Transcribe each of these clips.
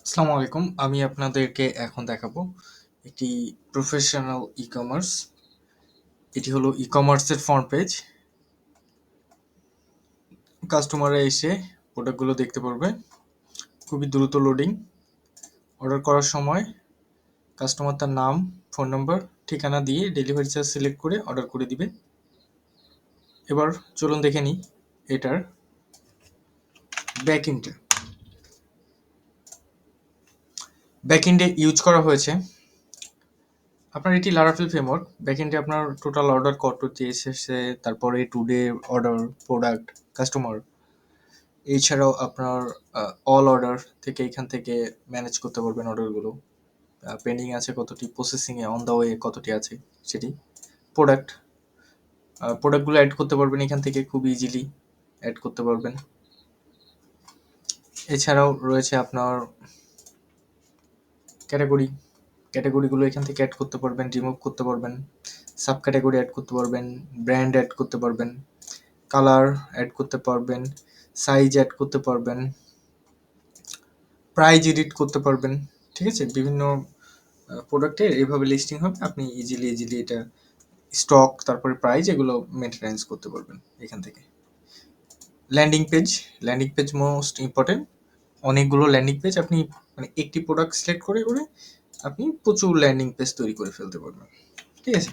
আসসালামু আলাইকুম। আমি আপনাদেরকে এখন দেখাবো একটি প্রফেশনাল ই-কমার্স। এটি হলো ই-কমার্সের ফ্রন্ট পেজ। কাস্টমাররা এসে প্রোডাক্টগুলো দেখতে পারবে। খুবই দ্রুত লোডিং। অর্ডার করার সময় কাস্টমার তার নাম, ফোন নাম্বার, ঠিকানা দিয়ে ডেলিভারি চার্জ সিলেক্ট করে অর্ডার করে দিবে। এবার চলুন দেখে নিই এটার ব্যাকএন্ডে। ব্যাকএন্ডে ইউজ করা হয়েছে আপনার এটি লারাভেল ফ্রেমওয়ার্ক। ব্যাকএন্ডে আপনার টোটাল অর্ডার কতটি এসেছে, তারপরে টুডে অর্ডার, প্রোডাক্ট, কাস্টমার, এছাড়াও আপনার অল অর্ডার থেকে এখান থেকে ম্যানেজ করতে পারবেন অর্ডারগুলো। পেন্ডিং আছে কতটি, প্রসেসিংয়ে অন দ্য ওয়ে কতটি আছে সেটি। প্রোডাক্ট প্রোডাক্টগুলো অ্যাড করতে পারবেন এখান থেকে, খুব ইজিলি অ্যাড করতে পারবেন। এছাড়াও রয়েছে আপনার ক্যাটাগরি। ক্যাটাগরিগুলো এখান থেকে অ্যাড করতে পারবেন, রিমুভ করতে পারবেন, সাব ক্যাটাগরি অ্যাড করতে পারবেন, ব্র্যান্ড অ্যাড করতে পারবেন, কালার অ্যাড করতে পারবেন, সাইজ অ্যাড করতে পারবেন, প্রাইস এডিট করতে পারবেন। ঠিক আছে, বিভিন্ন প্রোডাক্টের এভাবে লিস্টিং হবে, আপনি ইজিলি এটা স্টক, তারপরে প্রাইস, এগুলো মেনটেনেন্স করতে পারবেন এখান থেকে। Landing page, landing page most important. অনেকগুলো ল্যান্ডিং পেজ আপনি মানে একটি প্রোডাক্ট সিলেক্ট করে আপনি প্রচুর ল্যান্ডিং পেজ তৈরি করে ফেলতে পারবেন। ঠিক আছে,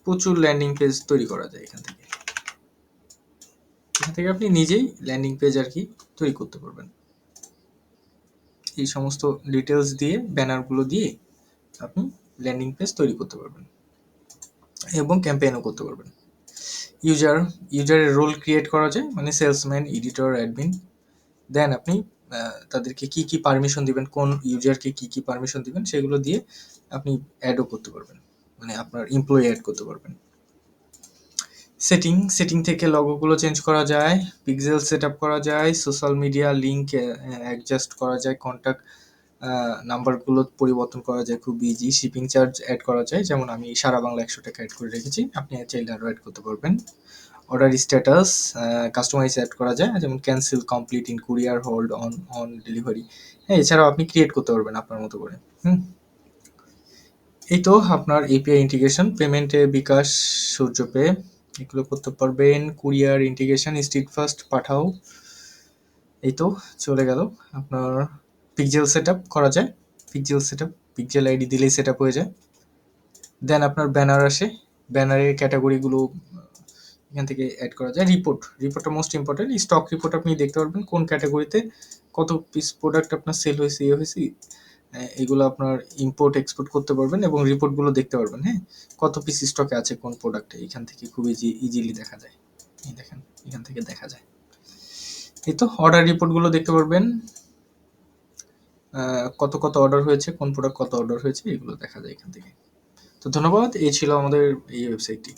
প্রচুর ল্যান্ডিং পেজ তৈরি করা যায় এখান থেকে। এখান থেকে আপনি নিজেই ল্যান্ডিং পেজ আর কি তৈরি করতে পারবেন। এই সমস্ত ডিটেলস দিয়ে, ব্যানারগুলো দিয়ে আপনি ল্যান্ডিং পেজ তৈরি করতে পারবেন এবং ক্যাম্পেইনও করতে পারবেন। ইউজারের রোল ক্রিয়েট করা যায়, মানে সেলসম্যান, এডিটর, অ্যাডমিন। দেন আপনি তাদেরকে কি কি পারমিশন দিবেন, কোন ইউজারকে কি কি পারমিশন দিবেন, সেগুলো দিয়ে আপনি অ্যাডও করতে পারবেন, মানে আপনার এমপ্লয়ি অ্যাড করতে পারবেন। সেটিং থেকে লগোগুলো চেঞ্জ করা যায়, পিক্সেল সেট আপ করা যায়, সোশ্যাল মিডিয়া লিঙ্ক অ্যাডজাস্ট করা যায়, কন্ট্যাক্ট নাম্বারগুলো পরিবর্তন করা যায় খুব ইজি। শিপিং চার্জ অ্যাড করা যায়, যেমন আমি সারা বাংলা 100 টাকা অ্যাড করে রেখেছি, আপনি চাইলে আরও অ্যাড করতে পারবেন। অর্ডার স্ট্যাটাস কাস্টমাইজ অ্যাড করা যায়, যেমন cancel, complete, in courier, hold, on on delivery. হ্যাঁ, এছাড়াও আপনি ক্রিয়েট করতে পারবেন আপনার মতো করে। এই তো আপনার এপিআই ইন্টিগ্রেশন, পেমেন্টে বিকাশ, সূর্য পে, এগুলো করতে পারবেন। কুরিয়ার ইন্টিগ্রেশন, স্ট্রিট ফাস্ট, পাঠাও। এই তো চলে গেল আপনার পিক্সেল সেট আপ করা যায়। পিক্সেল আইডি দিলেই সেট আপ হয়ে যায়। দেন আপনার ব্যানার আসে, ব্যানারের ক্যাটাগরিগুলো এখান থেকে অ্যাড করা যায়। রিপোর্টটা মোস্ট ইম্পর্টেন্ট। স্টক রিপোর্ট আপনি দেখতে পারবেন কোন ক্যাটাগরিতে কত পিস প্রোডাক্ট আপনার সেল হয়েছে, হয়েছে। এগুলো আপনার ইম্পোর্ট এক্সপোর্ট করতে পারবেন এবং রিপোর্টগুলো দেখতে পারবেন। হ্যাঁ, কত পিস স্টকে আছে কোন প্রোডাক্টে, এখান থেকে খুব ইজিলি দেখা যায়। এই দেখেন, এখান থেকে দেখা যায়। এই তো অর্ডার রিপোর্টগুলো দেখতে পারবেন, কত কত অর্ডার হয়েছে, কোন প্রোডাক্ট কত অর্ডার হয়েছে, এগুলো দেখা যায় এখান থেকে। তো ধন্যবাদ, এই ছিল আমাদের এই ওয়েবসাইটটি।